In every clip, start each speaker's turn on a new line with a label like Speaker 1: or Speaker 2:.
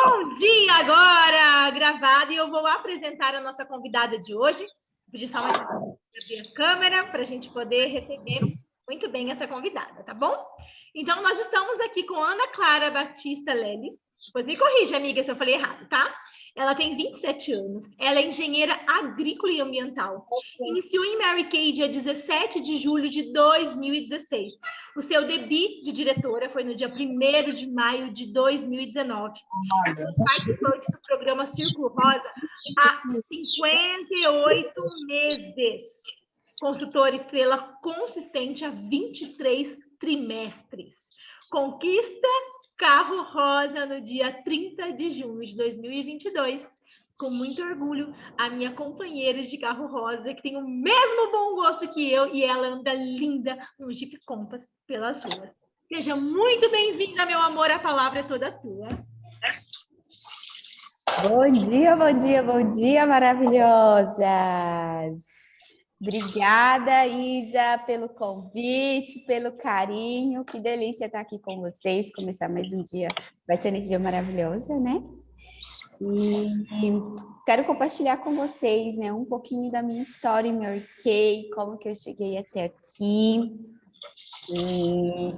Speaker 1: Bom dia agora, gravado, e eu vou apresentar a nossa convidada de hoje. Vou pedir só uma abrir a câmera para a gente poder receber muito bem essa convidada, tá bom? Então, nós estamos aqui com Ana Clara Batista Leles. Depois me corrija, amiga, se eu falei errado, tá? Ela tem 27 anos, ela é engenheira agrícola e ambiental. Iniciou em Mary Kay dia 17 de julho de 2016. O seu debut de diretora foi no dia 1º de maio de 2019. Ela é participante do programa Círculo Rosa há 58 meses. Consultora estrela consistente há 23 trimestres. Conquista carro rosa no dia 30 de junho de 2022. Com muito orgulho, a minha companheira de carro rosa, que tem o mesmo bom gosto que eu, e ela anda linda no Jeep Compass pelas ruas. Seja muito bem-vinda, meu amor, a palavra é toda tua.
Speaker 2: Bom dia, maravilhosas! Obrigada, Isa, pelo convite, pelo carinho. Que delícia estar aqui com vocês, começar mais um dia. Vai ser energia maravilhosa, né? E quero compartilhar com vocês, né, um pouquinho da minha história em Mary Kay, como que eu cheguei até aqui. E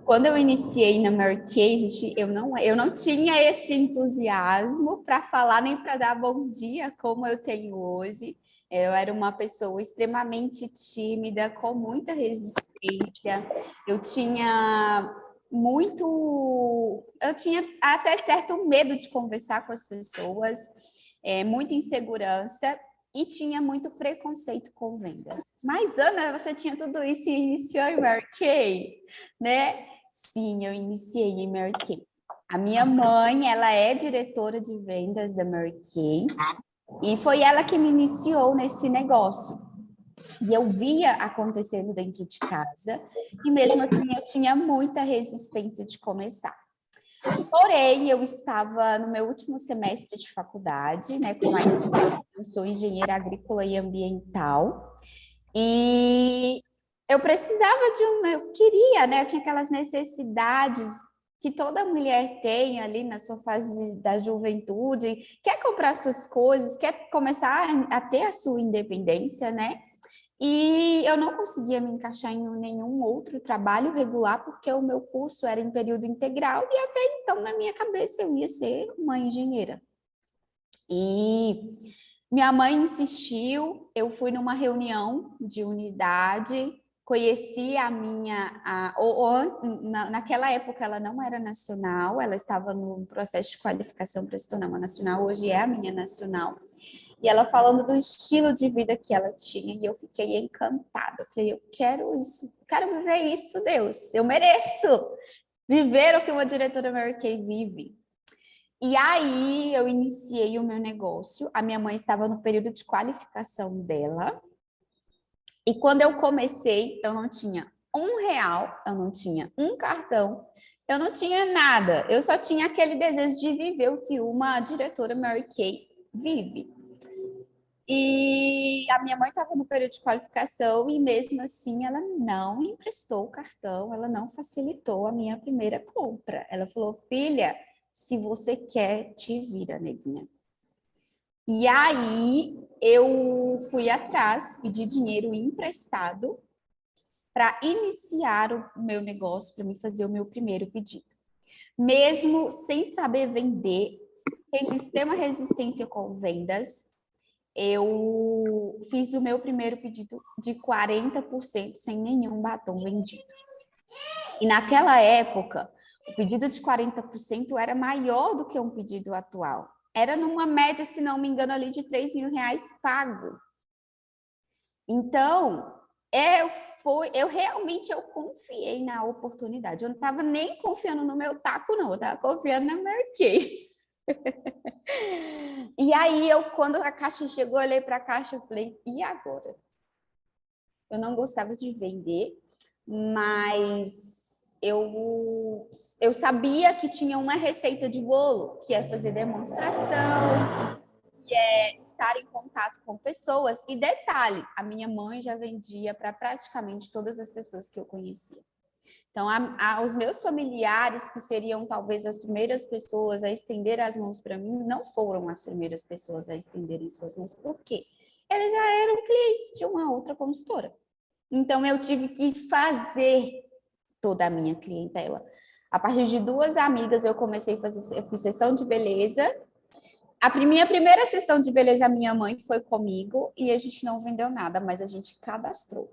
Speaker 2: quando eu iniciei na Mary Kay, gente, eu não tinha esse entusiasmo para falar nem para dar bom dia como eu tenho hoje. Eu era uma pessoa extremamente tímida, com muita resistência. Eu tinha até certo medo de conversar com as pessoas, muita insegurança. E tinha muito preconceito com vendas. Mas, Ana, você tinha tudo isso e iniciou em Mary Kay, né? Sim, eu iniciei em Mary Kay. A minha mãe, ela é diretora de vendas da Mary Kay. E foi ela que me iniciou nesse negócio. E eu via acontecendo dentro de casa. E mesmo assim, eu tinha muita resistência de começar. Porém, eu estava no meu último semestre de faculdade, né? Eu sou engenheira agrícola e ambiental. E eu precisava eu queria, né? Eu tinha aquelas necessidades que toda mulher tem ali na sua fase da juventude, quer comprar suas coisas, quer começar a ter a sua independência, né? E eu não conseguia me encaixar em nenhum outro trabalho regular, porque o meu curso era em período integral, e até então, na minha cabeça, eu ia ser uma engenheira. E minha mãe insistiu, eu fui numa reunião de unidade, conheci naquela época ela não era nacional, ela estava no processo de qualificação para se tornar uma nacional, hoje é a minha nacional. E ela falando do estilo de vida que ela tinha, e eu fiquei encantada. Eu falei, eu quero isso, eu quero viver isso, Deus. Eu mereço viver o que uma diretora Mary Kay vive. E aí eu iniciei o meu negócio. A minha mãe estava no período de qualificação dela. E quando eu comecei, eu não tinha R$1, eu não tinha um cartão, eu não tinha nada. Eu só tinha aquele desejo de viver o que uma diretora Mary Kay vive. E a minha mãe estava no período de qualificação e mesmo assim ela não emprestou o cartão, ela não facilitou a minha primeira compra. Ela falou, filha, se você quer, te vira, neguinha. E aí eu fui atrás, pedi dinheiro emprestado para iniciar o meu negócio, para me fazer o meu primeiro pedido. Mesmo sem saber vender, tendo extrema resistência com vendas, eu fiz o meu primeiro pedido de 40% sem nenhum batom vendido. E naquela época, o pedido de 40% era maior do que um pedido atual. Era numa média, se não me engano, ali de R$3.000 pago. Então, eu realmente confiei na oportunidade. Eu não estava nem confiando no meu taco, não. Eu estava confiando na Mary Kay. E aí, quando a caixa chegou, eu olhei para a caixa e falei, e agora? Eu não gostava de vender, mas eu sabia que tinha uma receita de bolo, que é fazer demonstração, que é estar em contato com pessoas. E detalhe, a minha mãe já vendia para praticamente todas as pessoas que eu conhecia. Então, os meus familiares, que seriam talvez as primeiras pessoas a estender as mãos para mim, não foram as primeiras pessoas a estenderem suas mãos. Por quê? Eles já eram clientes de uma outra consultora. Então, eu tive que fazer toda a minha clientela. A partir de 2 amigas, eu comecei a fazer, eu fiz sessão de beleza. Minha primeira sessão de beleza, a minha mãe foi comigo e a gente não vendeu nada, mas a gente cadastrou.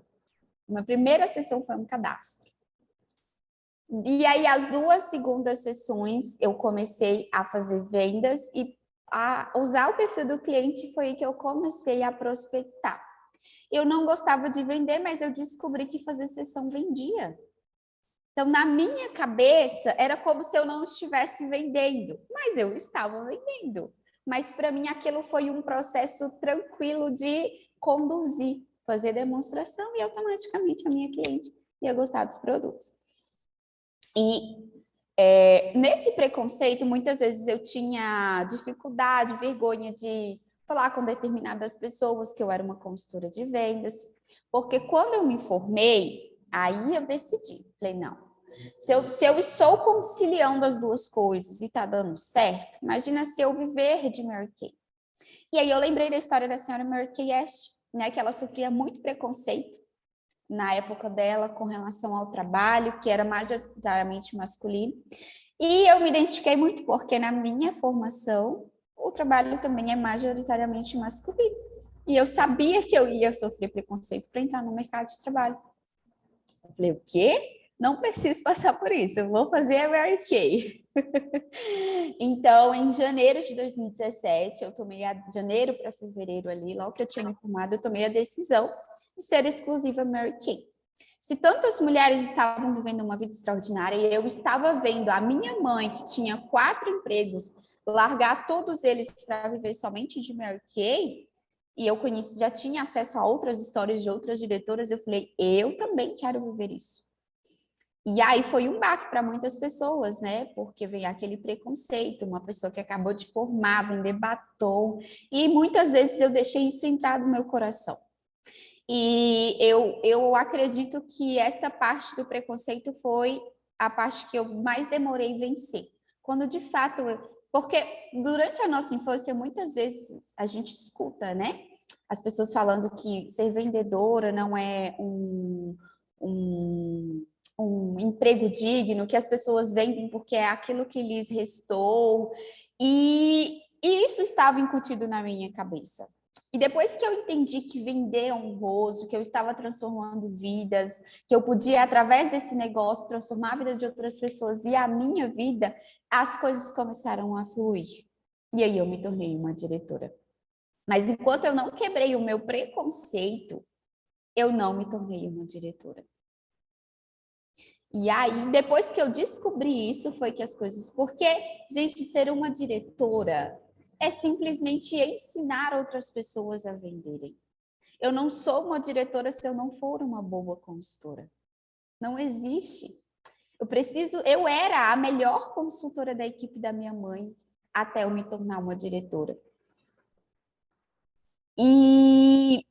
Speaker 2: Minha primeira sessão foi um cadastro. E aí, as 2 segundas sessões, eu comecei a fazer vendas e a usar o perfil do cliente, foi aí que eu comecei a prospectar. Eu não gostava de vender, mas eu descobri que fazer sessão vendia. Então, na minha cabeça, era como se eu não estivesse vendendo, mas eu estava vendendo. Mas, para mim, aquilo foi um processo tranquilo de conduzir, fazer demonstração e, automaticamente, a minha cliente ia gostar dos produtos. E nesse preconceito, muitas vezes eu tinha dificuldade, vergonha de falar com determinadas pessoas que eu era uma consultora de vendas, porque quando eu me formei, aí eu decidi, falei, não, se eu estou conciliando as 2 coisas e está dando certo, imagina se eu viver de Mary Kay. E aí eu lembrei da história da senhora Mary Kay Ash, né, que ela sofria muito preconceito na época dela com relação ao trabalho, que era majoritariamente masculino. E eu me identifiquei muito, porque na minha formação, o trabalho também é majoritariamente masculino. E eu sabia que eu ia sofrer preconceito para entrar no mercado de trabalho. Eu falei, o quê? Não preciso passar por isso, eu vou fazer a Mary Kay. Então, em janeiro de 2017, janeiro para fevereiro ali, logo que eu tinha me formado, eu tomei a decisão de ser exclusiva Mary Kay. Se tantas mulheres estavam vivendo uma vida extraordinária e eu estava vendo a minha mãe, que tinha 4 empregos, largar todos eles para viver somente de Mary Kay, e eu já tinha acesso a outras histórias de outras diretoras, eu falei, eu também quero viver isso. E aí foi um baque para muitas pessoas, né? Porque vem aquele preconceito, uma pessoa que acabou de formar, vender batom, e muitas vezes eu deixei isso entrar no meu coração. E eu acredito que essa parte do preconceito foi a parte que eu mais demorei a vencer. Quando de fato, porque durante a nossa infância, muitas vezes a gente escuta, né? As pessoas falando que ser vendedora não é um emprego digno, que as pessoas vendem porque é aquilo que lhes restou. E isso estava incutido na minha cabeça. E depois que eu entendi que vender é honroso, que eu estava transformando vidas, que eu podia, através desse negócio, transformar a vida de outras pessoas e a minha vida, as coisas começaram a fluir. E aí eu me tornei uma diretora. Mas enquanto eu não quebrei o meu preconceito, eu não me tornei uma diretora. E aí, depois que eu descobri isso, foi que as coisas... Porque, gente, ser uma diretora é simplesmente ensinar outras pessoas a venderem. Eu não sou uma diretora se eu não for uma boa consultora. Não existe. Eu era a melhor consultora da equipe da minha mãe até eu me tornar uma diretora. E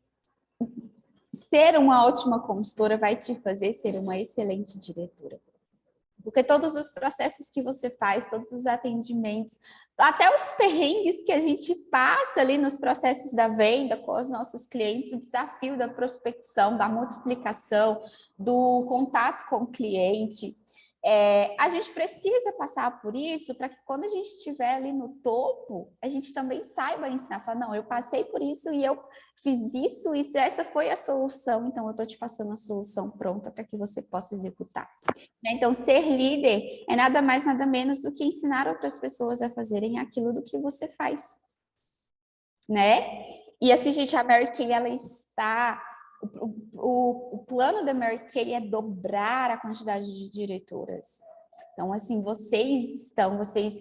Speaker 2: ser uma ótima consultora vai te fazer ser uma excelente diretora. Porque todos os processos que você faz, todos os atendimentos, até os perrengues que a gente passa ali nos processos da venda com os nossos clientes, o desafio da prospecção, da multiplicação, do contato com o cliente, a gente precisa passar por isso para que quando a gente estiver ali no topo, a gente também saiba ensinar, falar, não, eu passei por isso e eu fiz isso, e essa foi a solução, então eu estou te passando a solução pronta para que você possa executar. Então, ser líder é nada mais, nada menos do que ensinar outras pessoas a fazerem aquilo do que você faz, né? E assim, gente, a Mary Kay, ela está... O plano da Mary Kay é dobrar a quantidade de diretoras. Então, assim, vocês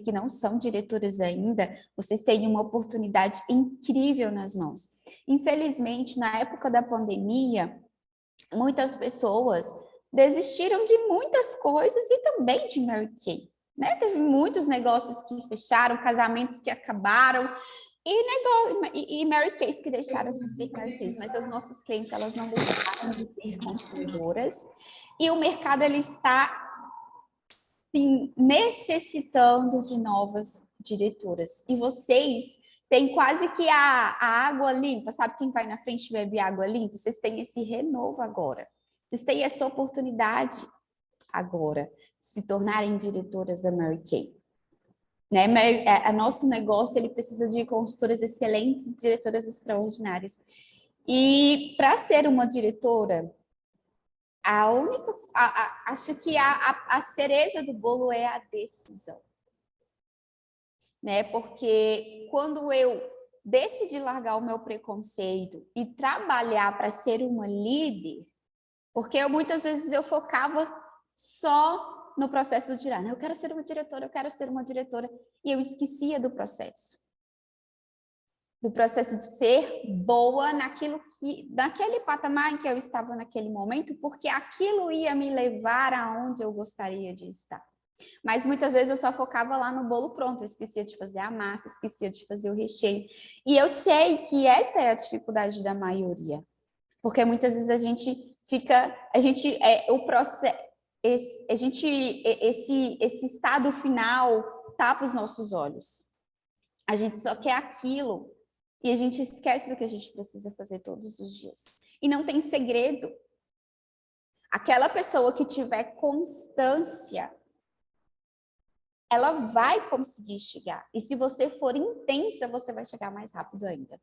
Speaker 2: que não são diretoras ainda, vocês têm uma oportunidade incrível nas mãos. Infelizmente, na época da pandemia, muitas pessoas desistiram de muitas coisas e também de Mary Kay, né? Teve muitos negócios que fecharam, casamentos que acabaram, e Mary Kays que deixaram de ser Mary Kays, mas as nossas clientes, elas não deixaram de ser consultoras, e o mercado, ele está assim, necessitando de novas diretoras. E vocês têm quase que a água limpa. Sabe quem vai na frente e bebe água limpa? Vocês têm esse renovo agora. Vocês têm essa oportunidade agora de se tornarem diretoras da Mary Kay. Né? Nosso negócio ele precisa de consultoras excelentes, diretoras extraordinárias. E para ser uma diretora, acho que a cereja do bolo é a decisão, né? Porque quando eu decidi largar o meu preconceito e trabalhar para ser uma líder, porque muitas vezes eu focava só no processo de tirar, né? Eu quero ser uma diretora, eu quero ser uma diretora, e eu esquecia do processo de ser boa naquele patamar em que eu estava naquele momento, porque aquilo ia me levar aonde eu gostaria de estar. Mas muitas vezes eu só focava lá no bolo pronto, eu esquecia de fazer a massa, esquecia de fazer o recheio. E eu sei que essa é a dificuldade da maioria, porque muitas vezes esse estado final tapa os nossos olhos. A gente só quer aquilo e a gente esquece do que a gente precisa fazer todos os dias. E não tem segredo. Aquela pessoa que tiver constância, ela vai conseguir chegar. E se você for intensa, você vai chegar mais rápido ainda.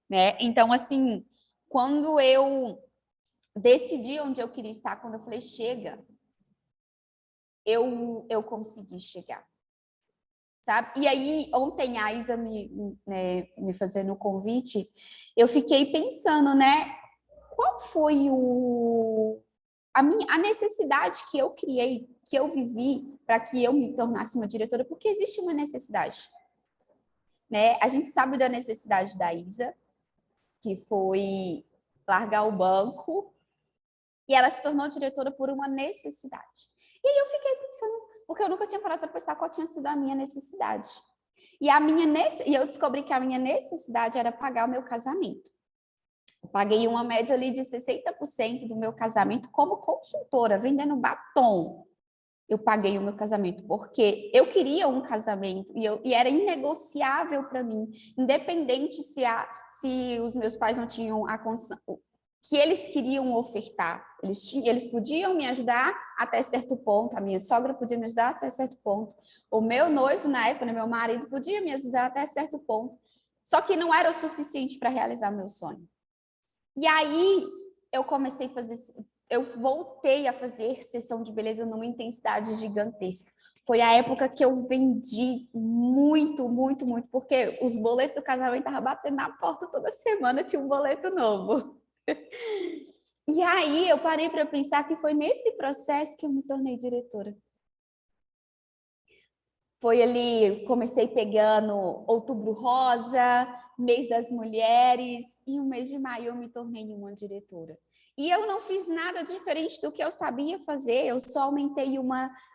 Speaker 2: Né? Então, assim, quando eu decidi onde eu queria estar, quando eu falei, chega, eu consegui chegar. Sabe? E aí, ontem a Isa me fazendo o convite, eu fiquei pensando, né? Qual foi a necessidade que eu criei, que eu vivi para que eu me tornasse uma diretora? Porque existe uma necessidade, né? A gente sabe da necessidade da Isa, que foi largar o banco, e ela se tornou diretora por uma necessidade. E aí eu fiquei pensando, porque eu nunca tinha parado para pensar qual tinha sido a minha necessidade. E eu descobri que a minha necessidade era pagar o meu casamento. Eu paguei uma média ali de 60% do meu casamento como consultora, vendendo batom. Eu paguei o meu casamento porque eu queria um casamento e era inegociável para mim, independente se os meus pais não tinham a condição, que eles queriam ofertar. Eles podiam me ajudar até certo ponto, a minha sogra podia me ajudar até certo ponto, o meu noivo, na época, meu marido, podia me ajudar até certo ponto, só que não era o suficiente para realizar meu sonho. E aí, eu voltei a fazer sessão de beleza numa intensidade gigantesca. Foi a época que eu vendi muito, muito, muito, porque os boletos do casamento estavam batendo na porta toda semana, tinha um boleto novo. E aí eu parei para pensar que foi nesse processo que eu me tornei diretora. Foi ali, comecei pegando Outubro Rosa, Mês das Mulheres, e o mês de maio eu me tornei uma diretora. E eu não fiz nada diferente do que eu sabia fazer, eu só aumentei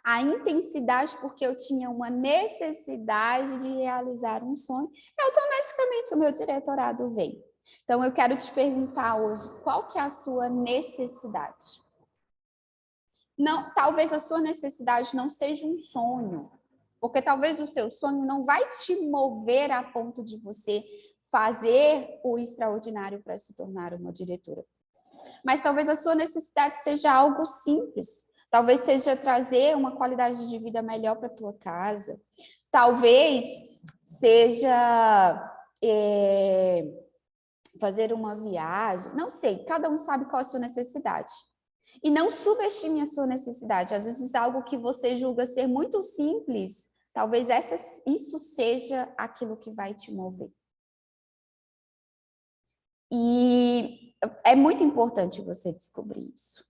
Speaker 2: a intensidade porque eu tinha uma necessidade de realizar um sonho, e automaticamente o meu diretorado veio. Então, eu quero te perguntar hoje, qual que é a sua necessidade? Não, talvez a sua necessidade não seja um sonho, porque talvez o seu sonho não vai te mover a ponto de você fazer o extraordinário para se tornar uma diretora. Mas talvez a sua necessidade seja algo simples. Talvez seja trazer uma qualidade de vida melhor para a tua casa. Talvez seja fazer uma viagem. Não sei, cada um sabe qual é a sua necessidade. E não subestime a sua necessidade. Às vezes, algo que você julga ser muito simples, talvez isso seja aquilo que vai te mover. E é muito importante você descobrir isso.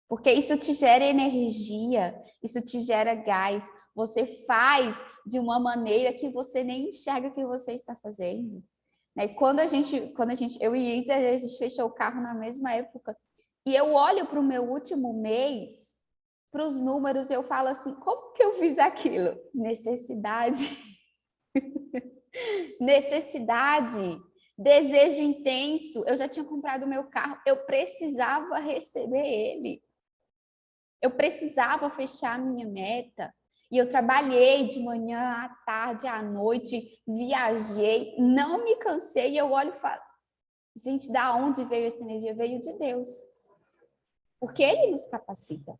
Speaker 2: Porque isso te gera energia, isso te gera gás. Você faz de uma maneira que você nem enxerga que você está fazendo. Né? Eu e Isa, a gente fechou o carro na mesma época. E eu olho para o meu último mês, para os números, eu falo assim, como que eu fiz aquilo? Necessidade. Necessidade. Desejo intenso. Eu já tinha comprado o meu carro, eu precisava receber ele. Eu precisava fechar a minha meta. E eu trabalhei de manhã, à tarde, à noite, viajei, não me cansei. E eu olho e falo, gente, da onde veio essa energia? Veio de Deus. Porque Ele nos capacita.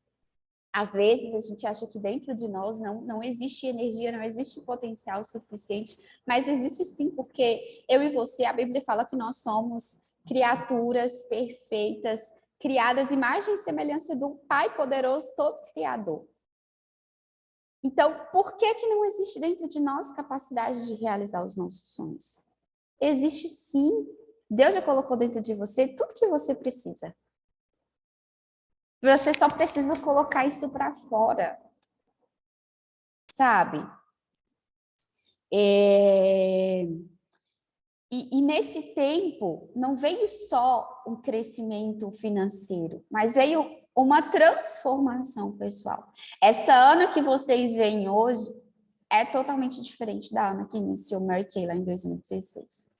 Speaker 2: Às vezes a gente acha que dentro de nós não existe energia, não existe potencial suficiente, mas existe sim, porque eu e você, a Bíblia fala que nós somos criaturas perfeitas, criadas à imagem e semelhança do Pai poderoso, todo criador. Então, por que não existe dentro de nós capacidade de realizar os nossos sonhos? Existe sim. Deus já colocou dentro de você tudo que você precisa. Você só precisa colocar isso para fora, sabe? E nesse tempo, não veio só um crescimento financeiro, mas veio uma transformação pessoal. Essa Ana que vocês veem hoje é totalmente diferente da Ana que iniciou Mary Kay lá em 2016.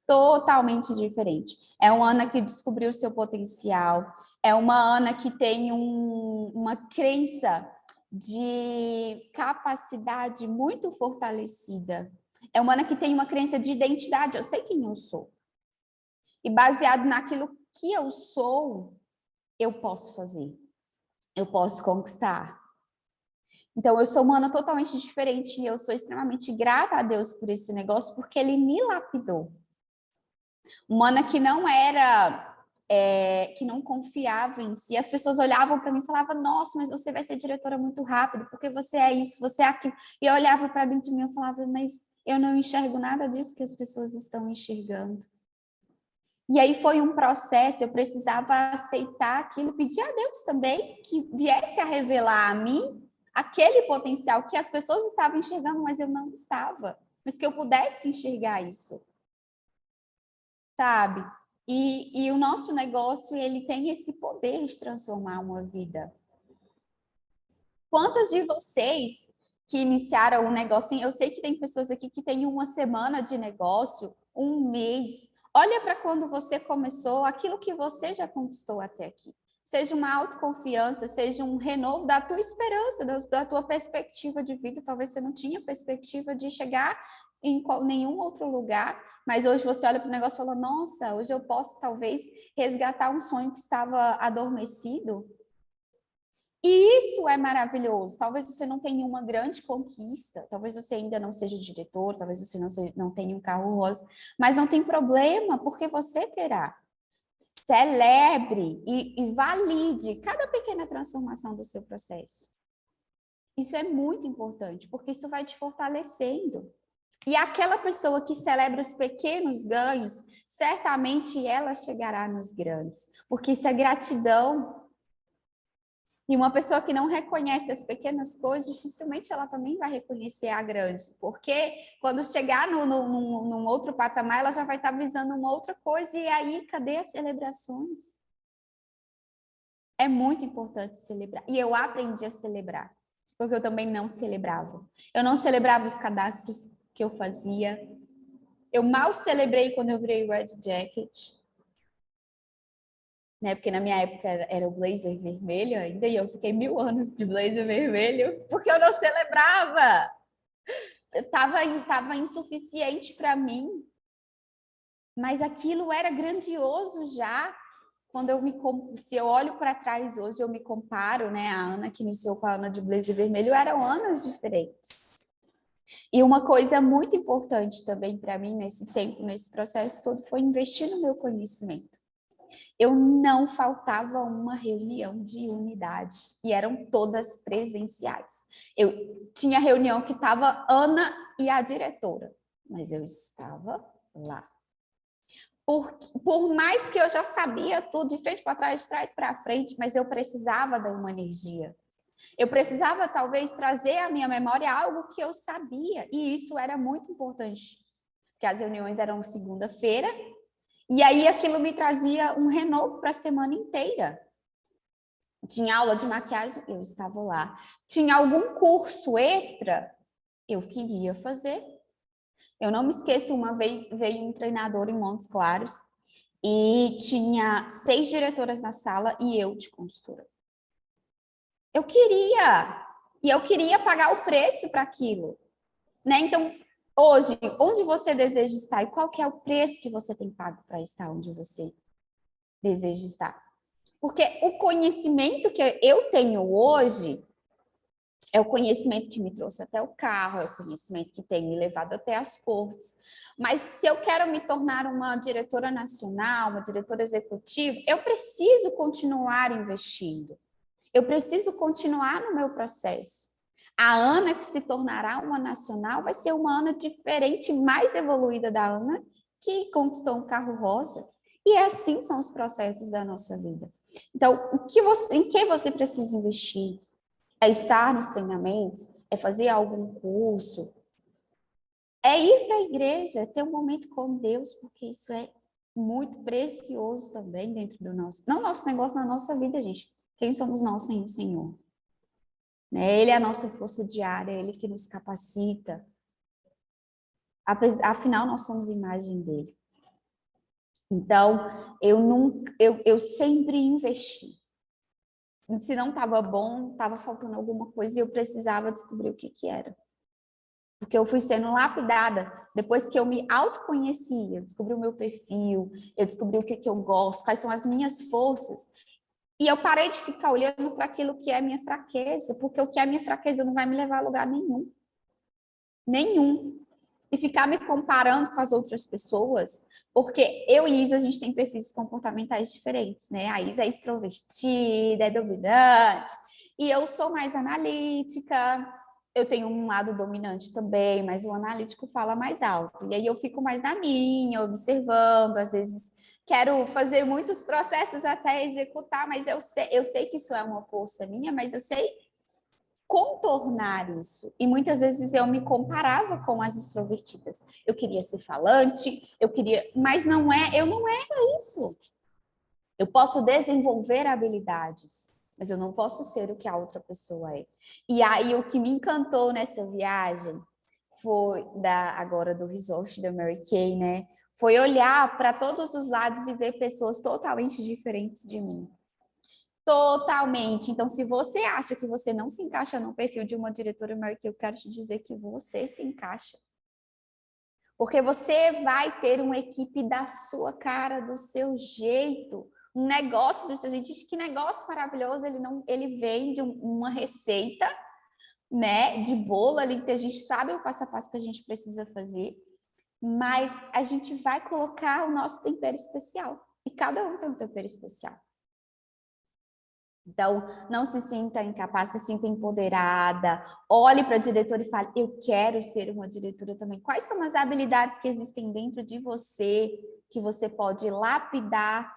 Speaker 2: Totalmente diferente. É uma Ana que descobriu seu potencial, é uma Ana que tem uma crença de capacidade muito fortalecida. É uma Ana que tem uma crença de identidade, eu sei quem eu sou. E baseado naquilo que eu sou, eu posso fazer, eu posso conquistar. Então, eu sou uma Ana totalmente diferente e eu sou extremamente grata a Deus por esse negócio, porque Ele me lapidou. Uma Ana que não era, que não confiava em si. As pessoas olhavam para mim e falavam, nossa, mas você vai ser diretora muito rápido, porque você é isso, você é aquilo. E eu olhava para dentro de mim e falava, mas eu não enxergo nada disso que as pessoas estão enxergando. E aí foi um processo, eu precisava aceitar aquilo, pedir a Deus também que viesse a revelar a mim aquele potencial que as pessoas estavam enxergando, mas eu não estava. Mas que eu pudesse enxergar isso. Sabe? E o nosso negócio, ele tem esse poder de transformar uma vida. Quantos de vocês que iniciaram um negócio, eu sei que tem pessoas aqui que têm uma semana de negócio, um mês. Olha para quando você começou, aquilo que você já conquistou até aqui. Seja uma autoconfiança, seja um renovo da tua esperança, da tua perspectiva de vida. Talvez você não tinha perspectiva de chegar em nenhum outro lugar, mas hoje você olha para o negócio e fala, nossa, hoje eu posso talvez resgatar um sonho que estava adormecido. E isso é maravilhoso. Talvez você não tenha uma grande conquista, talvez você ainda não seja diretor, talvez você não tenha um carro rosa, mas não tem problema, porque você terá. Celebre e valide cada pequena transformação do seu processo. Isso é muito importante, porque isso vai te fortalecendo. E aquela pessoa que celebra os pequenos ganhos, certamente ela chegará nos grandes, porque isso é gratidão. E uma pessoa que não reconhece as pequenas coisas, dificilmente ela também vai reconhecer a grande, porque quando chegar num outro patamar, ela já vai estar visando uma outra coisa, e aí, cadê as celebrações? É muito importante celebrar. E eu aprendi a celebrar, porque eu também não celebrava. Eu não celebrava os cadastros que eu fazia. Eu mal celebrei quando eu virei Red Jacket. Né? Porque na minha época era o blazer vermelho ainda, e eu fiquei 1000 anos de blazer vermelho, porque eu não celebrava. Tava insuficiente para mim, mas aquilo era grandioso já. Se eu olho para trás hoje, eu me comparo, né? A Ana que iniciou com a Ana de blazer vermelho, eram anos diferentes. E uma coisa muito importante também para mim nesse tempo, nesse processo todo, foi investir no meu conhecimento. Eu não faltava uma reunião de unidade, e eram todas presenciais. Eu tinha reunião que estava Ana e a diretora, mas eu estava lá. Por mais que eu já sabia tudo, de frente para trás, de trás para frente, mas eu precisava dar uma energia. Eu precisava, talvez, trazer à minha memória algo que eu sabia, e isso era muito importante, porque as reuniões eram segunda-feira, e aí aquilo me trazia um renovo para a semana inteira. Tinha aula de maquiagem, eu estava lá. Tinha algum curso extra, eu queria fazer. Eu não me esqueço, uma vez veio um treinador em Montes Claros e tinha 6 diretoras na sala e eu de consultora. Eu queria. E eu queria pagar o preço para aquilo, né? Então, hoje, onde você deseja estar e qual que é o preço que você tem pago para estar onde você deseja estar? Porque o conhecimento que eu tenho hoje é o conhecimento que me trouxe até o carro, é o conhecimento que tem me levado até as cortes. Mas se eu quero me tornar uma diretora nacional, uma diretora executiva, eu preciso continuar investindo. Eu preciso continuar no meu processo. A Ana que se tornará uma nacional vai ser uma Ana diferente, mais evoluída da Ana que conquistou um carro rosa. E assim são os processos da nossa vida. Então, em que você precisa investir? É estar nos treinamentos? É fazer algum curso? É ir para a igreja, é ter um momento com Deus, porque isso é muito precioso também dentro do nosso... Não nosso negócio, na nossa vida, gente. Quem somos nós sem o Senhor? Né? Ele é a nossa força diária, Ele que nos capacita. Afinal, nós somos imagem dele. Então, eu sempre investi. Se não estava bom, estava faltando alguma coisa e eu precisava descobrir o que era. Porque eu fui sendo lapidada depois que eu me autoconheci, eu descobri o meu perfil, eu descobri o que eu gosto, quais são as minhas forças. E eu parei de ficar olhando para aquilo que é minha fraqueza, porque o que é minha fraqueza não vai me levar a lugar nenhum. Nenhum. E ficar me comparando com as outras pessoas, porque eu e Isa, a gente tem perfis comportamentais diferentes, né? A Isa é extrovertida, é dominante, e eu sou mais analítica, eu tenho um lado dominante também, mas o analítico fala mais alto. E aí eu fico mais na minha, observando, às vezes quero fazer muitos processos até executar, mas eu sei que isso é uma força minha, mas eu sei contornar isso. E muitas vezes eu me comparava com as extrovertidas. Eu queria ser falante, mas eu não era isso. Eu posso desenvolver habilidades, mas eu não posso ser o que a outra pessoa é. E aí o que me encantou nessa viagem foi agora do resort da Mary Kay, né? Foi olhar para todos os lados e ver pessoas totalmente diferentes de mim. Totalmente. Então, se você acha que você não se encaixa no perfil de uma diretora Mary Kay, eu quero te dizer que você se encaixa. Porque você vai ter uma equipe da sua cara, do seu jeito, um negócio do seu jeito. Gente, que negócio maravilhoso, ele vem de uma receita, né, de bolo ali, que a gente sabe o passo a passo que a gente precisa fazer, mas a gente vai colocar o nosso tempero especial. E cada um tem um tempero especial. Então, não se sinta incapaz, se sinta empoderada. Olhe para a diretora e fale, eu quero ser uma diretora também. Quais são as habilidades que existem dentro de você que você pode lapidar?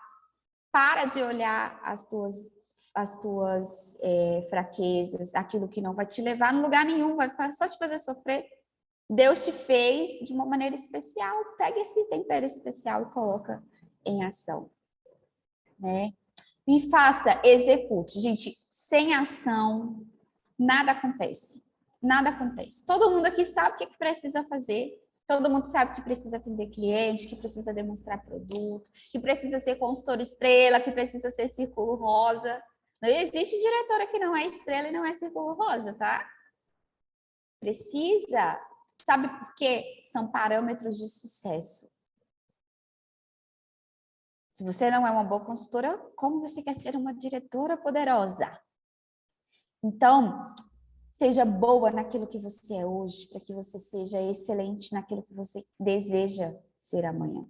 Speaker 2: Para de olhar as tuas fraquezas, aquilo que não vai te levar a lugar nenhum, vai só te fazer sofrer. Deus te fez de uma maneira especial. Pega esse tempero especial e coloca em ação, né? Me faça, execute. Gente, sem ação, nada acontece. Nada acontece. Todo mundo aqui sabe o que precisa fazer. Todo mundo sabe que precisa atender cliente, que precisa demonstrar produto, que precisa ser consultor estrela, que precisa ser círculo rosa. Não existe diretora que não é estrela e não é círculo rosa, tá? Precisa. Sabe por quê? São parâmetros de sucesso. Se você não é uma boa consultora, como você quer ser uma diretora poderosa? Então, seja boa naquilo que você é hoje, para que você seja excelente naquilo que você deseja ser amanhã.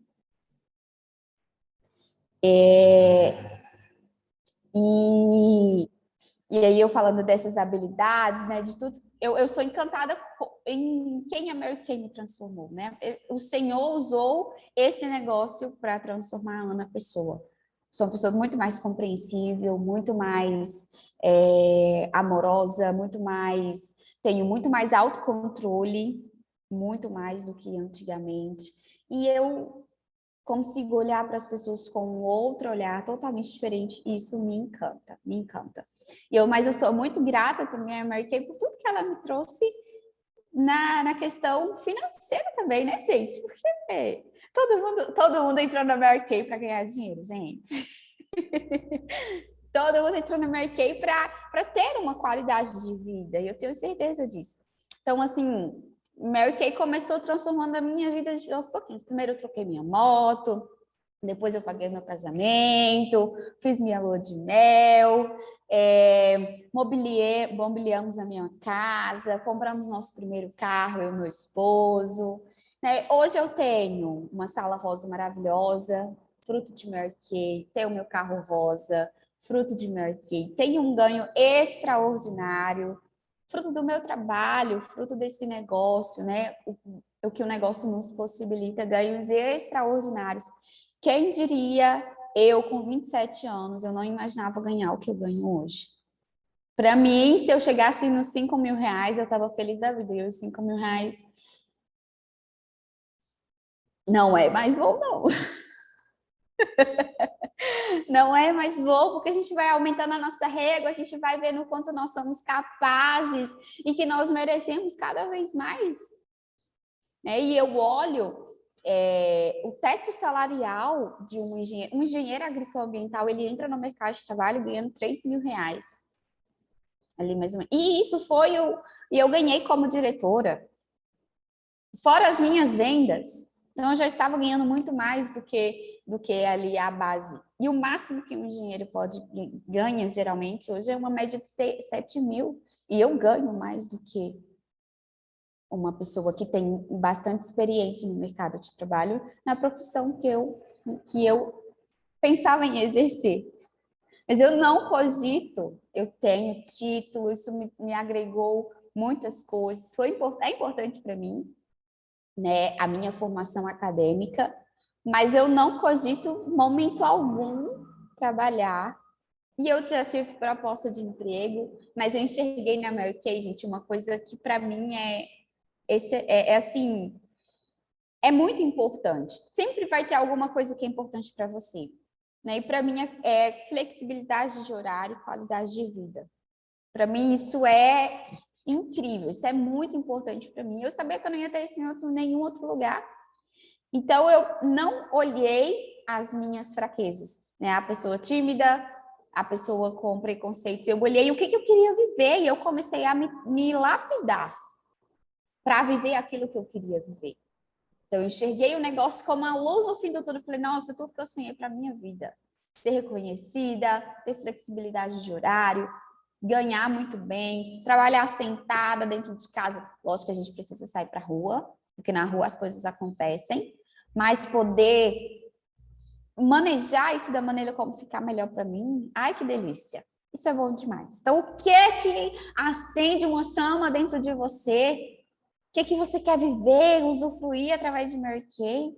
Speaker 2: E aí eu falando dessas habilidades, né, de tudo, eu sou encantada em quem a Mary Kay me transformou, né? O Senhor usou esse negócio para transformar a Ana pessoa. Sou uma pessoa muito mais compreensível, muito mais amorosa, tenho muito mais autocontrole, muito mais do que antigamente. E eu consigo olhar para as pessoas com um outro olhar totalmente diferente, e isso me encanta, me encanta. Mas eu sou muito grata também à Mary Kay por tudo que ela me trouxe na questão financeira também, né, gente? Porque todo mundo entrou na Mary Kay para ganhar dinheiro, gente. Todo mundo entrou no Mary Kay para ter uma qualidade de vida, e eu tenho certeza disso. Então, assim, Mary Kay começou transformando a minha vida aos pouquinhos. Primeiro eu troquei minha moto, depois eu paguei meu casamento, fiz minha lua de mel, mobiliamos a minha casa, compramos nosso primeiro carro, eu e meu esposo. Né? Hoje eu tenho uma sala rosa maravilhosa, fruto de Mary Kay, tenho meu carro rosa, fruto de Mary Kay, tenho um ganho extraordinário, fruto do meu trabalho, fruto desse negócio, né? O que o negócio nos possibilita, ganhos extraordinários. Quem diria, eu com 27 anos, eu não imaginava ganhar o que eu ganho hoje. Para mim, se eu chegasse nos 5 mil reais, eu estava feliz da vida. E os 5 mil reais não é mais bom, não. Não é mais bom, porque a gente vai aumentando a nossa régua, a gente vai vendo o quanto nós somos capazes e que nós merecemos cada vez mais. Né? E eu olho o teto salarial de um engenheiro agroambiental, ele entra no mercado de trabalho ganhando 3 mil reais. Ali mais ou menos. E isso foi e eu ganhei como diretora. Fora as minhas vendas. Então, eu já estava ganhando muito mais do que ali a base. E o máximo que um engenheiro ganha, geralmente, hoje é uma média de 7 mil. E eu ganho mais do que uma pessoa que tem bastante experiência no mercado de trabalho, na profissão que eu pensava em exercer. Mas eu não cogito, eu tenho título, isso me agregou muitas coisas, é importante para mim, né, a minha formação acadêmica, mas eu não cogito, momento algum, trabalhar. E eu já tive proposta de emprego, mas eu enxerguei na Mary Kay, gente, uma coisa que para mim assim, é muito importante. Sempre vai ter alguma coisa que é importante para você. Né? E para mim é flexibilidade de horário e qualidade de vida. Para mim isso é incrível, isso é muito importante para mim. Eu sabia que eu não ia ter isso em nenhum outro lugar. Então eu não olhei as minhas fraquezas, né? A pessoa tímida, a pessoa com preconceitos. Eu olhei o que eu queria viver e eu comecei a me lapidar para viver aquilo que eu queria viver. Então, eu enxerguei o negócio como a luz no fim do túnel. Falei, nossa, tudo que eu sonhei para a minha vida. Ser reconhecida, ter flexibilidade de horário, ganhar muito bem, trabalhar sentada dentro de casa. Lógico que a gente precisa sair para a rua, porque na rua as coisas acontecem, mas poder manejar isso da maneira como ficar melhor para mim, ai, que delícia. Isso é bom demais. Então, o que é que acende uma chama dentro de você? O que você quer viver, usufruir através de Mary Kay?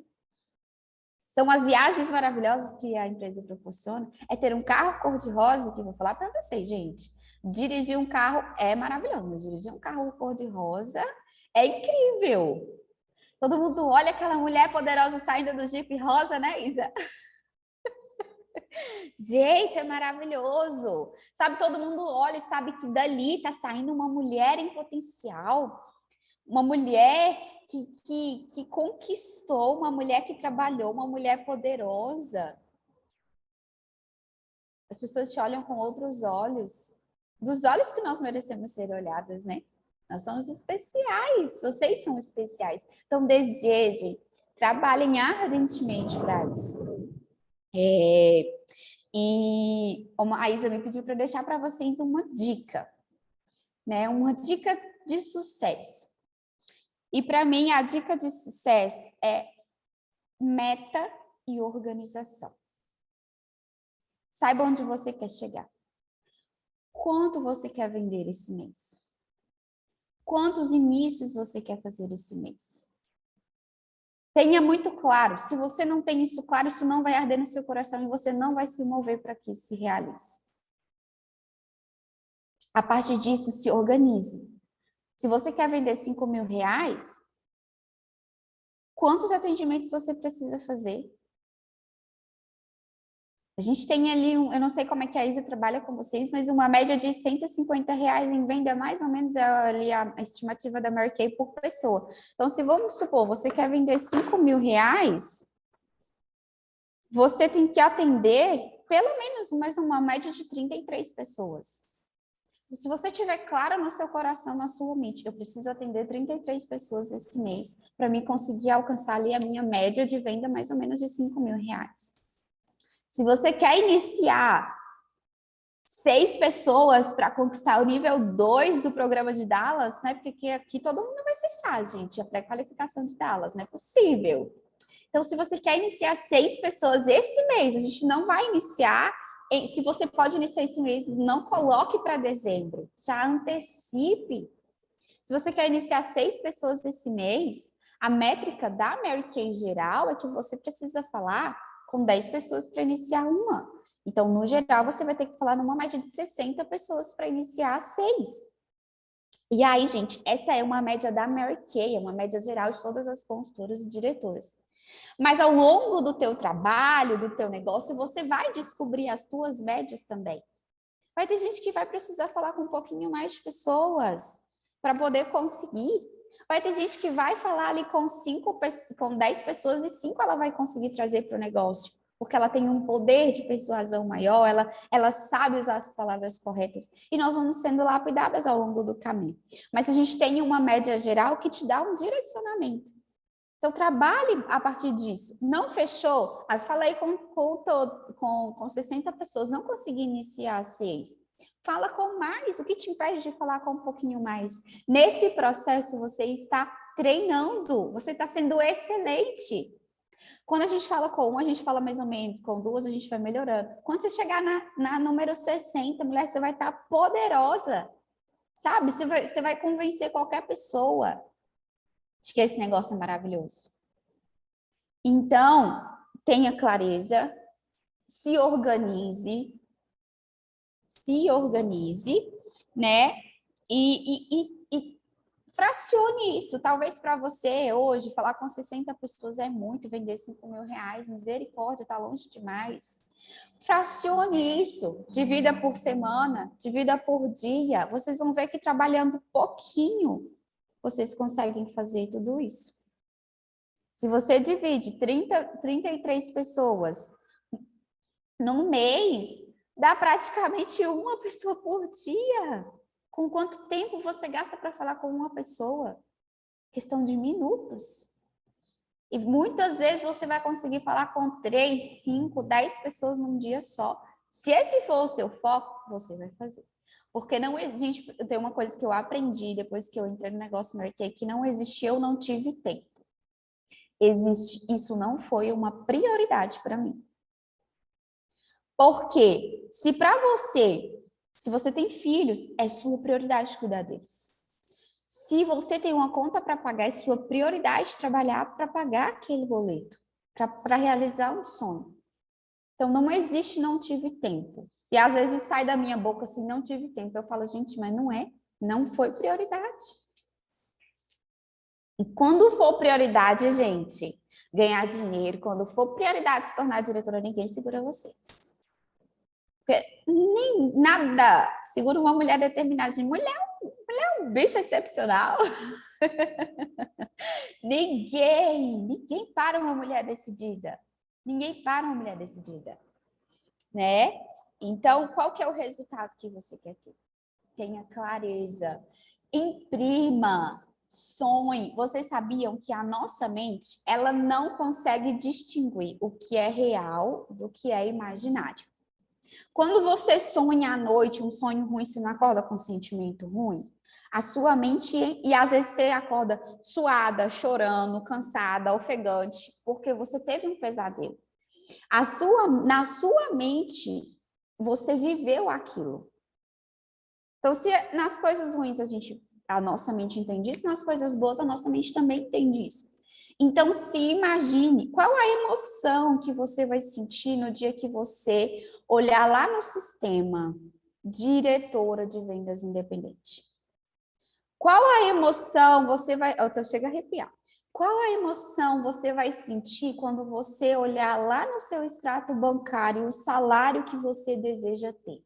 Speaker 2: São as viagens maravilhosas que a empresa proporciona. É ter um carro cor-de-rosa, que eu vou falar para vocês, gente. Dirigir um carro é maravilhoso, mas dirigir um carro cor-de-rosa é incrível. Todo mundo olha aquela mulher poderosa saindo do Jeep rosa, né, Isa? Gente, é maravilhoso. Sabe, todo mundo olha e sabe que dali está saindo uma mulher em potencial. Uma mulher que conquistou, uma mulher que trabalhou, uma mulher poderosa. As pessoas te olham com outros olhos, dos olhos que nós merecemos ser olhadas, né? Nós somos especiais, vocês são especiais. Então, desejem, trabalhem ardentemente para isso. E a Isa me pediu para deixar para vocês uma dica, né? Uma dica de sucesso. E para mim, a dica de sucesso é meta e organização. Saiba onde você quer chegar. Quanto você quer vender esse mês? Quantos inícios você quer fazer esse mês? Tenha muito claro. Se você não tem isso claro, isso não vai arder no seu coração e você não vai se mover para que isso se realize. A partir disso, se organize. Se você quer vender 5 mil reais, quantos atendimentos você precisa fazer? A gente tem ali, eu não sei como é que a Isa trabalha com vocês, mas uma média de 150 reais em venda, mais ou menos é ali a estimativa da Mary Kay por pessoa. Então, se vamos supor, você quer vender 5 mil reais, você tem que atender pelo menos mais uma média de 33 pessoas. Se você tiver claro no seu coração, na sua mente, eu preciso atender 33 pessoas esse mês para me conseguir alcançar ali a minha média de venda mais ou menos de R$ 5.000. Se você quer iniciar 6 pessoas para conquistar o nível 2 do programa de Dallas, né? Porque aqui todo mundo vai fechar, gente, a pré-qualificação de Dallas, não é possível. Então, se você quer iniciar 6 pessoas esse mês, a gente não vai iniciar. Se você pode iniciar esse mês, não coloque para dezembro, já antecipe. Se você quer iniciar 6 pessoas esse mês, a métrica da Mary Kay geral é que você precisa falar com 10 pessoas para iniciar uma. Então, no geral, você vai ter que falar numa média de 60 pessoas para iniciar 6. E aí, gente, essa é uma média da Mary Kay, é uma média geral de todas as consultoras e diretoras. Mas ao longo do teu trabalho, do teu negócio, você vai descobrir as tuas médias também. Vai ter gente que vai precisar falar com um pouquinho mais de pessoas para poder conseguir. Vai ter gente que vai falar ali com 10 pessoas e 5 ela vai conseguir trazer para o negócio, porque ela tem um poder de persuasão maior, ela sabe usar as palavras corretas e nós vamos sendo lapidadas ao longo do caminho. Mas a gente tem uma média geral que te dá um direcionamento. Então, trabalhe a partir disso. Não fechou? Aí falei com 60 pessoas, não consegui iniciar 6. Fala com mais. O que te impede de falar com um pouquinho mais? Nesse processo, você está treinando, você está sendo excelente. Quando a gente fala com um, a gente fala mais ou menos, com 2, a gente vai melhorando. Quando você chegar na número 60, mulher, você vai estar poderosa, sabe? Você vai convencer qualquer pessoa de que esse negócio é maravilhoso. Então, tenha clareza, se organize, né? E fracione isso. Talvez para você hoje, falar com 60 pessoas é muito, vender R$ 5.000, misericórdia, tá longe demais. Fracione isso, divida por semana, divida por dia. Vocês vão ver que trabalhando pouquinho, vocês conseguem fazer tudo isso. Se você divide 33 pessoas num mês, dá praticamente uma pessoa por dia. Com quanto tempo você gasta para falar com uma pessoa? Questão de minutos. E muitas vezes você vai conseguir falar com 3, 5, 10 pessoas num dia só. Se esse for o seu foco, você vai fazer. Porque não existe, tem uma coisa que eu aprendi depois que eu entrei no negócio Mary Kay, que não existe, eu não tive tempo. Isso não foi uma prioridade para mim. Porque se você tem filhos, é sua prioridade cuidar deles. Se você tem uma conta para pagar, é sua prioridade trabalhar para pagar aquele boleto, para realizar um sonho. Então, não existe não tive tempo. E às vezes sai da minha boca assim, não tive tempo. Eu falo, gente, mas não foi prioridade. E quando for prioridade, gente, ganhar dinheiro, quando for prioridade se tornar diretora, ninguém segura vocês. Porque nem nada segura uma mulher determinada. Mulher é um bicho excepcional. Ninguém para uma mulher decidida. Ninguém para uma mulher decidida. Né? Então, qual que é o resultado que você quer ter? Tenha clareza. Imprima. Sonhe. Vocês sabiam que a nossa mente, ela não consegue distinguir o que é real do que é imaginário. Quando você sonha à noite um sonho ruim, você não acorda com um sentimento ruim? A sua mente, e às vezes você acorda suada, chorando, cansada, ofegante, porque você teve um pesadelo. Na sua mente, você viveu aquilo. Então, se nas coisas ruins a nossa mente entende isso, nas coisas boas a nossa mente também entende isso. Então, se imagine qual a emoção que você vai sentir no dia que você olhar lá no sistema diretora de vendas independente. Qual a emoção você vai... Eu chego a arrepiar. Qual a emoção você vai sentir quando você olhar lá no seu extrato bancário o salário que você deseja ter?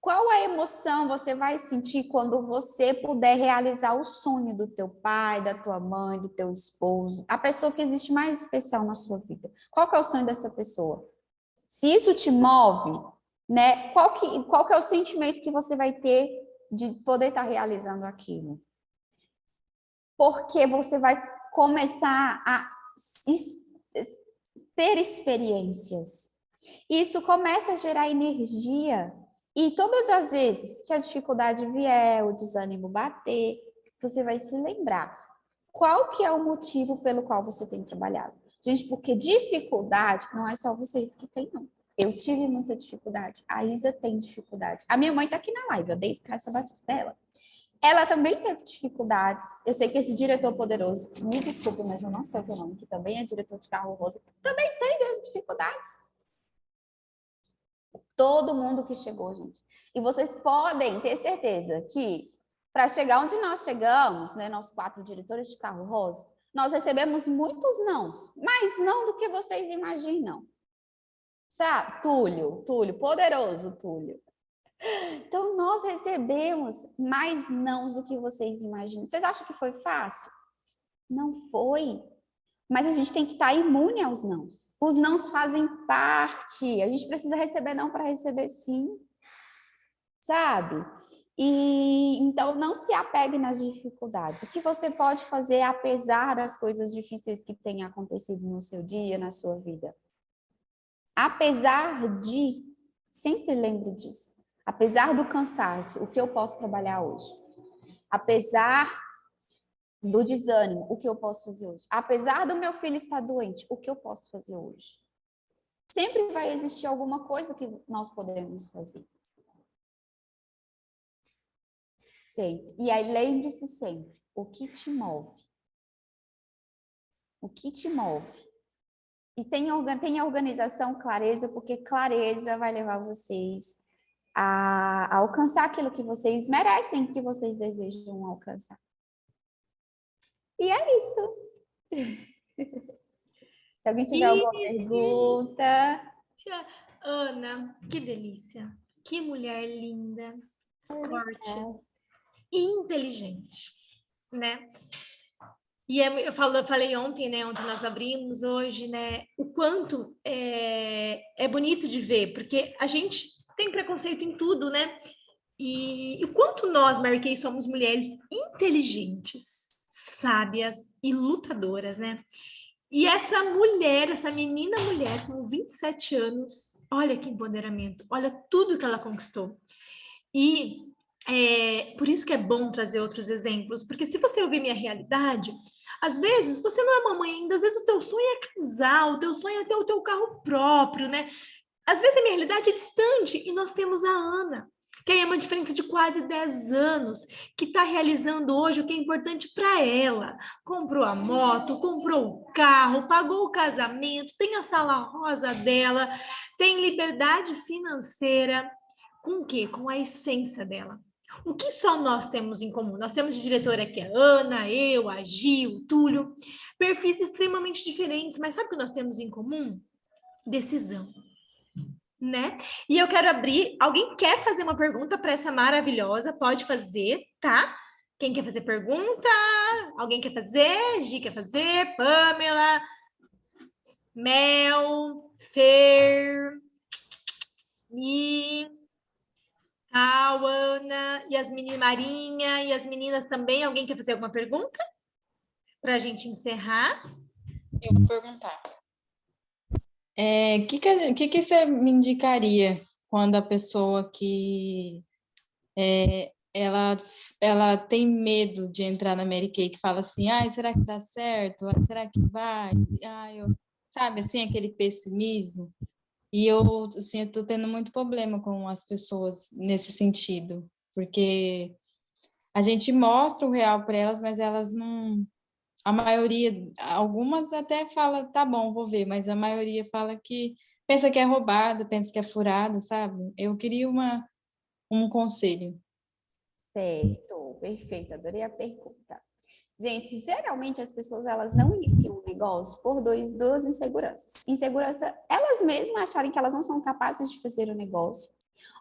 Speaker 2: Qual a emoção você vai sentir quando você puder realizar o sonho do teu pai, da tua mãe, do teu esposo, a pessoa que existe mais especial na sua vida? Qual que é o sonho dessa pessoa? Se isso te move, né? Qual que é o sentimento que você vai ter de poder estar realizando aquilo? Porque você vai começar a ter experiências. Isso começa a gerar energia. E todas as vezes que a dificuldade vier, o desânimo bater, você vai se lembrar qual que é o motivo pelo qual você tem trabalhado. Gente, porque dificuldade não é só vocês que têm, não. Eu tive muita dificuldade. A Isa tem dificuldade. A minha mãe está aqui na live, eu dei essa batistela. Ela também teve dificuldades. Eu sei que esse diretor poderoso, me desculpe, mas eu não sei o que é o nome, que também é diretor de carro rosa, também tem dificuldades. Todo mundo que chegou, gente. E vocês podem ter certeza que, para chegar onde nós chegamos, né, nós 4 diretores de carro rosa, nós recebemos muitos nãos, mais não do que vocês imaginam. Sabe? Túlio, poderoso Túlio. Então, nós recebemos mais nãos do que vocês imaginam. Vocês acham que foi fácil? Não foi. Mas a gente tem que estar imune aos nãos. Os nãos fazem parte. A gente precisa receber não para receber sim. Sabe? E então não se apegue nas dificuldades. O que você pode fazer apesar das coisas difíceis que têm acontecido no seu dia, na sua vida? Apesar de, sempre lembre disso. Apesar do cansaço, o que eu posso trabalhar hoje? Apesar do desânimo, o que eu posso fazer hoje? Apesar do meu filho estar doente, o que eu posso fazer hoje? Sempre vai existir alguma coisa que nós podemos fazer. Sempre. E aí lembre-se sempre, o que te move? O que te move? E tenha organização, clareza, porque clareza vai levar vocês a alcançar aquilo que vocês merecem, que vocês desejam alcançar. E é isso. Se alguém tiver alguma pergunta.
Speaker 1: Ana, que delícia. Que mulher linda, forte e inteligente, né? E eu falei ontem, né? Ontem nós abrimos, hoje, né? O quanto é bonito de ver, porque a gente tem preconceito em tudo, né? E o quanto nós, Mary Kay, somos mulheres inteligentes, sábias e lutadoras, né? E essa mulher, essa menina mulher com 27 anos, olha que empoderamento, olha tudo que ela conquistou. E por isso que é bom trazer outros exemplos, porque se você ouvir minha realidade, às vezes você não é mamãe ainda, às vezes o teu sonho é casar, o teu sonho é ter o teu carro próprio, né? Às vezes a minha realidade é distante e nós temos a Ana, que é uma diferença de quase 10 anos, que está realizando hoje o que é importante para ela. Comprou a moto, comprou o carro, pagou o casamento, tem a sala rosa dela, tem liberdade financeira. Com o quê? Com a essência dela. O que só nós temos em comum? Nós temos de diretora aqui a Ana, eu, a Gil, o Túlio, perfis extremamente diferentes, mas sabe o que nós temos em comum? Decisão. Né? E eu quero abrir. Alguém quer fazer uma pergunta para essa maravilhosa? Pode fazer, tá? Quem quer fazer pergunta? Alguém quer fazer? Gi quer fazer? Pamela, Mel, Fer, Mi, Tal, Ana, Yasmine Marinha e as meninas também. Alguém quer fazer alguma pergunta? Para a gente encerrar.
Speaker 3: Eu vou perguntar. Que você me indicaria quando a pessoa que ela tem medo de entrar na Mary Kay, que fala assim, será que dá certo? Será que vai? Sabe, assim, aquele pessimismo. E eu, assim, eu tô tendo muito problema com as pessoas nesse sentido, porque a gente mostra o real para elas, mas elas não... A maioria, algumas até fala, tá bom, vou ver, mas a maioria fala que pensa que é roubada, pensa que é furada, sabe? Eu queria um conselho.
Speaker 2: Certo, perfeito, adorei a pergunta. Gente, geralmente as pessoas elas não iniciam um negócio por duas inseguranças. Insegurança, elas mesmas acharem que elas não são capazes de fazer o negócio.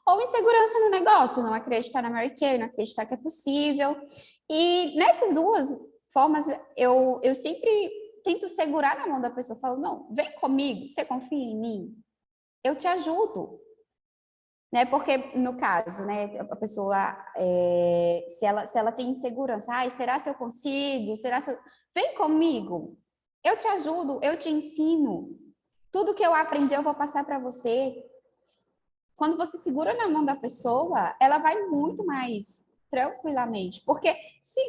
Speaker 2: Ou insegurança no negócio, não acreditar na Mary Kay, não acreditar que é possível. E nessas duas formas, eu sempre tento segurar na mão da pessoa, falo, não, vem comigo, você confia em mim? eu te ajudo. Né? Porque, no caso, né, a pessoa, se ela tem insegurança, será se eu consigo? Vem comigo, eu te ajudo, eu te ensino. Tudo que eu aprendi eu vou passar para você. Quando você segura na mão da pessoa, ela vai muito mais tranquilamente. Porque,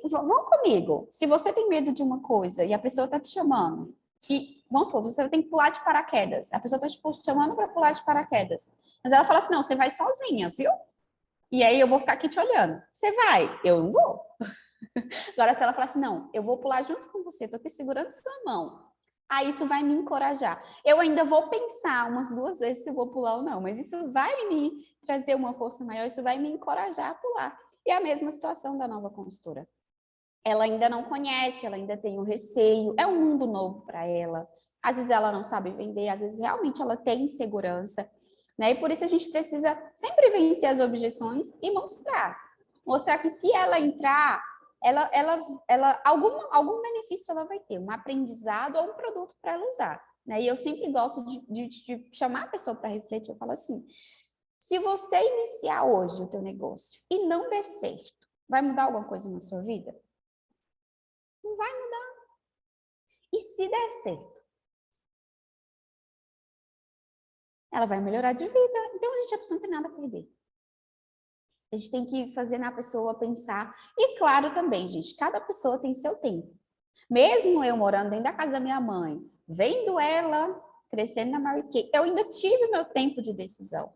Speaker 2: vão comigo, se você tem medo de uma coisa e a pessoa está te chamando, e, vamos supor, você tem que pular de paraquedas, a pessoa está te chamando para pular de paraquedas, mas ela fala assim, não, você vai sozinha, viu? E aí eu vou ficar aqui te olhando. Você vai? Eu não vou. Agora, se ela falar assim, não, eu vou pular junto com você, tô aqui segurando sua mão. Aí isso vai me encorajar. Eu ainda vou pensar umas 2 vezes se eu vou pular ou não, mas isso vai me trazer uma força maior, isso vai me encorajar a pular. E a mesma situação da nova consultora. Ela ainda não conhece, ela ainda tem um receio, é um mundo novo para ela. Às vezes ela não sabe vender, às vezes realmente ela tem insegurança, né? E por isso a gente precisa sempre vencer as objeções e mostrar que se ela entrar, algum benefício ela vai ter, um aprendizado ou um produto para ela usar, né? E eu sempre gosto de chamar a pessoa para refletir. Eu falo assim: se você iniciar hoje o teu negócio e não der certo, vai mudar alguma coisa na sua vida? Não vai mudar. E se der certo? Ela vai melhorar de vida. Então, a pessoa não tem nada a perder. A gente tem que fazer na pessoa pensar. E claro também, gente, cada pessoa tem seu tempo. Mesmo eu morando dentro da casa da minha mãe, vendo ela crescendo na Mary Kay, eu ainda tive meu tempo de decisão.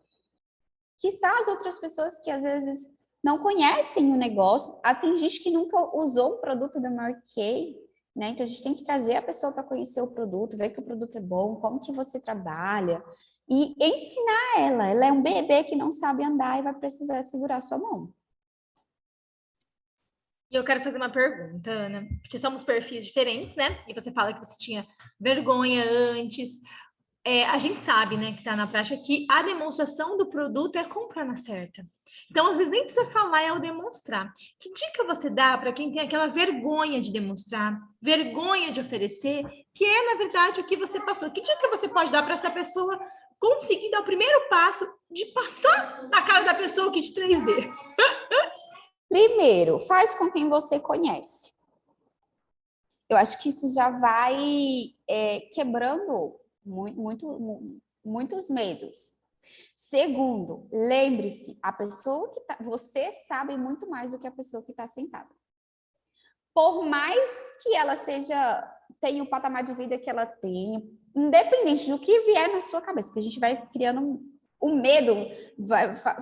Speaker 2: Quiçá as outras pessoas que às vezes não conhecem o negócio, tem gente que nunca usou o produto da Mary Kay, né? Então a gente tem que trazer a pessoa para conhecer o produto, ver que o produto é bom, como que você trabalha e ensinar ela. Ela é um bebê que não sabe andar e vai precisar segurar sua mão.
Speaker 1: E eu quero fazer uma pergunta, Ana, porque somos perfis diferentes, né? E você fala que você tinha vergonha antes. A gente sabe, né, que está na prática, que a demonstração do produto é a compra na certa. Então, às vezes, nem precisa falar, é o demonstrar. Que dica você dá para quem tem aquela vergonha de demonstrar, vergonha de oferecer, que é, na verdade, o que você passou? Que dica você pode dar para essa pessoa conseguir dar o primeiro passo de passar na cara da pessoa o kit 3D?
Speaker 2: Primeiro, faz com quem você conhece. Eu acho que isso já vai quebrando muitos medos. Segundo, lembre-se, a pessoa que você sabe muito mais do que a pessoa que está sentada. Por mais que ela tenha o patamar de vida que ela tenha, independente do que vier na sua cabeça, que a gente vai criando o medo,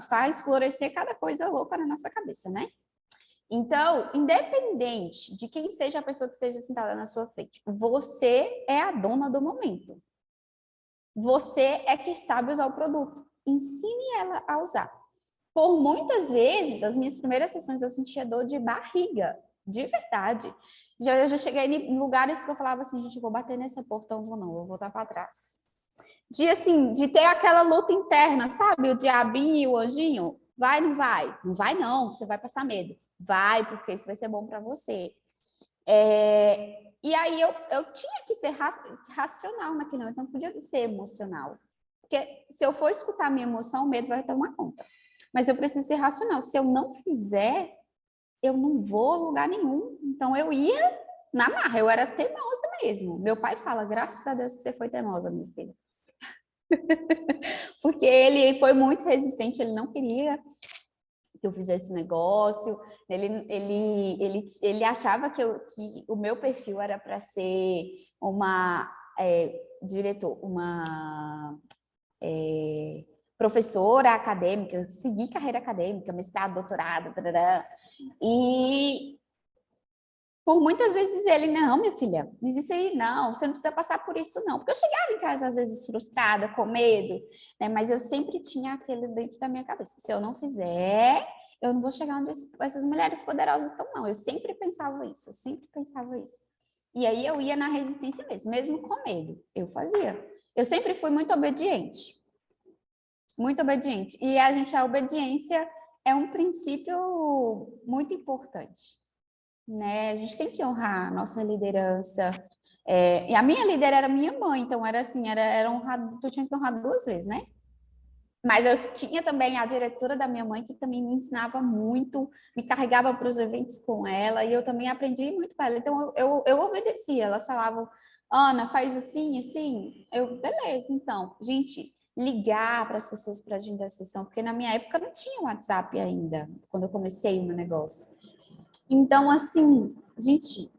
Speaker 2: faz florescer cada coisa louca na nossa cabeça, né? Então, independente de quem seja a pessoa que esteja sentada na sua frente, você é a dona do momento. Você é que sabe usar o produto. Ensine ela a usar. Por muitas vezes, as minhas primeiras sessões eu sentia dor de barriga, de verdade. Eu já cheguei em lugares que eu falava assim, gente, eu vou bater nesse portão, vou não, vou voltar para trás. De ter aquela luta interna, sabe? O diabinho e o anjinho. Vai, não vai? Não vai não, você vai passar medo. Vai, porque isso vai ser bom para você. E aí eu tinha que ser racional naquele momento, não podia ser emocional. Porque se eu for escutar a minha emoção, o medo vai tomar conta. Mas eu preciso ser racional. Se eu não fizer, eu não vou a lugar nenhum. Então eu ia na marra, eu era teimosa mesmo. Meu pai fala, graças a Deus que você foi teimosa, minha filha. Porque ele foi muito resistente, ele não queria que eu fizesse negócio, ele achava que o meu perfil era para ser uma professora acadêmica, seguir carreira acadêmica, mestrado, doutorado, e por muitas vezes ele, não, minha filha, diz isso aí, não, você não precisa passar por isso, não. Porque eu chegava em casa, às vezes, frustrada, com medo, né? Mas eu sempre tinha aquele dentro da minha cabeça. Se eu não fizer, eu não vou chegar onde essas mulheres poderosas estão, não. Eu sempre pensava isso. E aí eu ia na resistência mesmo com medo. Eu fazia. Eu sempre fui muito obediente. Muito obediente. E a obediência é um princípio muito importante. Né? A gente tem que honrar a nossa liderança. E a minha líder era minha mãe, então era assim, era honrado, tu tinha que honrar 2 vezes, né? Mas eu tinha também a diretora da minha mãe, que também me ensinava muito, me carregava para os eventos com ela, e eu também aprendi muito com ela. Então, eu obedecia. Elas falavam, Ana, faz assim, assim. Eu, beleza, então. Gente, ligar para as pessoas para agendar a sessão, porque na minha época não tinha WhatsApp ainda, quando eu comecei o meu negócio. Então, assim, gente,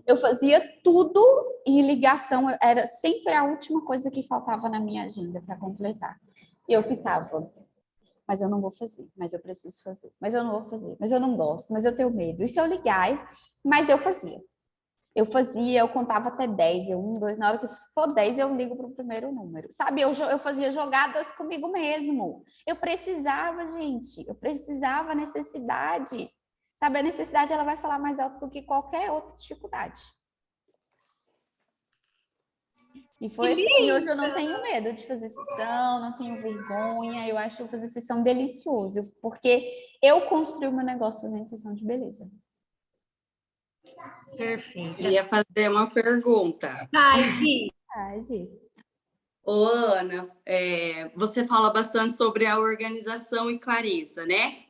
Speaker 2: eu fazia tudo e ligação era sempre a última coisa que faltava na minha agenda para completar. E eu ficava, mas eu não vou fazer, mas eu preciso fazer, mas eu não vou fazer, mas eu não gosto, mas eu tenho medo. E se eu ligar, mas eu fazia. Eu fazia, eu contava até 10, eu 1, 2, na hora que for 10 eu ligo para o primeiro número. Sabe, eu fazia jogadas comigo mesmo. Eu precisava, gente, eu precisava, necessidade. Sabe, a necessidade ela vai falar mais alto do que qualquer outra dificuldade. E foi assim, e hoje eu não tenho medo de fazer sessão, não tenho vergonha, eu acho fazer sessão delicioso, porque eu construí o meu negócio fazendo sessão de beleza.
Speaker 1: Perfeita.
Speaker 4: Queria fazer uma pergunta.
Speaker 1: Ai, Gi.
Speaker 2: Ai, Gi.
Speaker 4: Ô, Ana, você fala bastante sobre a organização e clareza, né?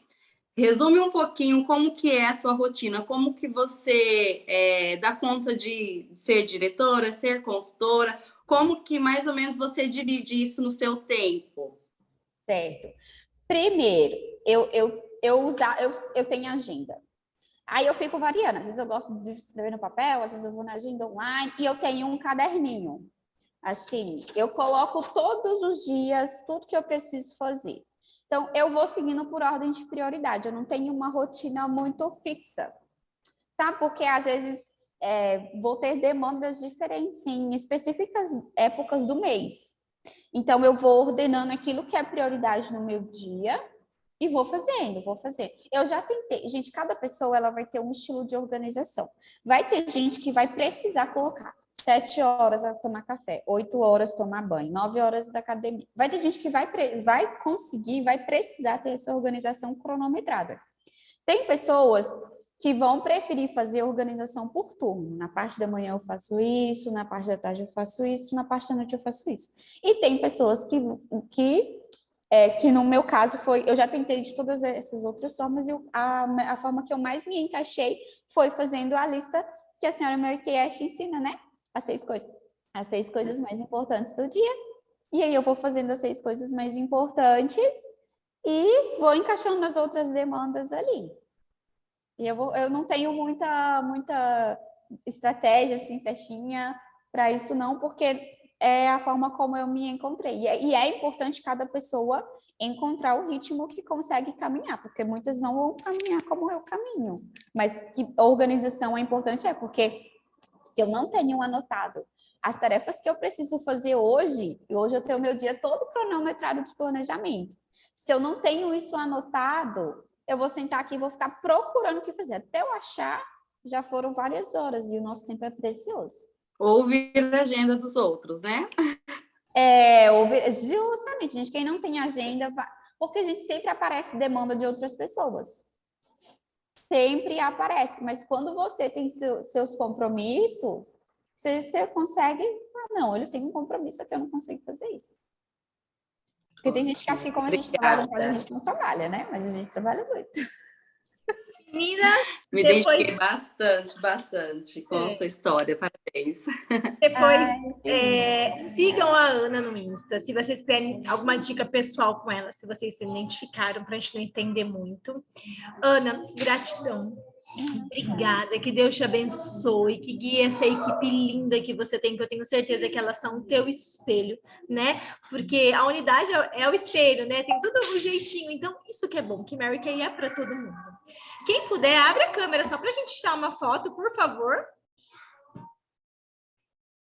Speaker 4: Resume um pouquinho como que é a tua rotina, como que você dá conta de ser diretora, ser consultora, como que mais ou menos você divide isso no seu tempo?
Speaker 2: Certo. Primeiro, eu tenho agenda. Aí eu fico variando, às vezes eu gosto de escrever no papel, às vezes eu vou na agenda online e eu tenho um caderninho. Assim, eu coloco todos os dias tudo que eu preciso fazer. Então, eu vou seguindo por ordem de prioridade, eu não tenho uma rotina muito fixa. Sabe? Porque às vezes vou ter demandas diferentes em específicas épocas do mês. Então, eu vou ordenando aquilo que é prioridade no meu dia e vou fazendo, vou fazer. Eu já tentei. Gente, cada pessoa ela vai ter um estilo de organização. Vai ter gente que vai precisar colocar 7 horas a tomar café, 8 horas tomar banho, 9 horas da academia. Vai ter gente que vai conseguir, vai precisar ter essa organização cronometrada. Tem pessoas que vão preferir fazer organização por turno. Na parte da manhã eu faço isso, na parte da tarde eu faço isso, na parte da noite eu faço isso. E tem pessoas que no meu caso foi, eu já tentei de todas essas outras formas e a forma que eu mais me encaixei foi fazendo a lista que a senhora Mary Kay Ash ensina, né? As 6 coisas mais importantes do dia. E aí eu vou fazendo as 6 coisas mais importantes e vou encaixando as outras demandas ali. E eu não tenho muita estratégia assim certinha para isso não, porque é a forma como eu me encontrei. E é importante cada pessoa encontrar o ritmo que consegue caminhar, porque muitas não vão caminhar como eu caminho. Mas que a organização é importante porque se eu não tenho anotado as tarefas que eu preciso fazer hoje, e hoje eu tenho o meu dia todo cronometrado de planejamento. Se eu não tenho isso anotado, eu vou sentar aqui e vou ficar procurando o que fazer. Até eu achar, já foram várias horas e o nosso tempo é precioso.
Speaker 4: Ouvir a agenda dos outros, né?
Speaker 2: Justamente, gente, quem não tem agenda, porque a gente sempre aparece demanda de outras pessoas. Sempre aparece, mas quando você tem seus compromissos, você consegue, não, eu tenho um compromisso aqui, eu não consigo fazer isso. Porque tem gente que acha que como a gente trabalha em casa, a gente não trabalha, né? Mas a gente trabalha muito.
Speaker 1: Meninas,
Speaker 4: Me identifiquei bastante com a sua história, parabéns.
Speaker 1: Depois, sigam a Ana no Insta, se vocês querem alguma dica pessoal com ela, se vocês se identificaram, para a gente não estender muito. Ana, gratidão. Obrigada, que Deus te abençoe, que guie essa equipe linda que você tem, que eu tenho certeza que elas são o teu espelho, né? Porque a unidade é o espelho, né? Tem todo o jeitinho, então isso que é bom, que Mary Kay é para todo mundo. Quem puder, abre a câmera só para a gente tirar uma foto, por favor.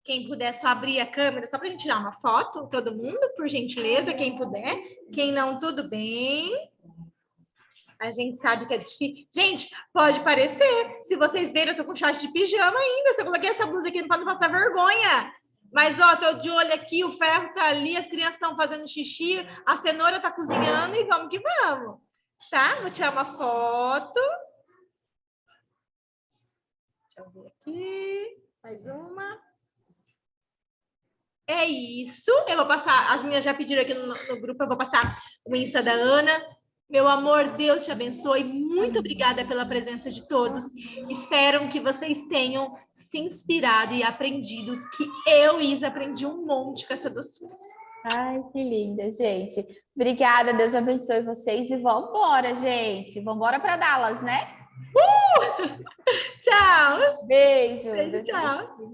Speaker 1: Quem puder, só abrir a câmera só para a gente tirar uma foto, todo mundo, por gentileza, quem puder. Quem não, tudo bem. A gente sabe que é difícil. Gente, pode parecer. Se vocês verem, eu tô com short de pijama ainda. Se eu coloquei essa blusa aqui, não pode passar vergonha. Mas, ó, tô de olho aqui, o ferro tá ali, as crianças estão fazendo xixi, a cenoura tá cozinhando e vamos que vamos. Tá? Vou tirar uma foto. Deixa eu ver aqui. Mais uma. É isso. Eu vou passar, as minhas já pediram aqui no grupo, eu vou passar o Insta da Ana. Meu amor, Deus te abençoe. Muito obrigada pela presença de todos. Espero que vocês tenham se inspirado e aprendido, que eu, Isa, aprendi um monte com essa doçura.
Speaker 2: Ai, que linda, gente. Obrigada, Deus abençoe vocês e vamos embora, gente. Vamos embora para Dallas, né?
Speaker 1: Tchau.
Speaker 2: Beijo.
Speaker 1: Beijo, tchau.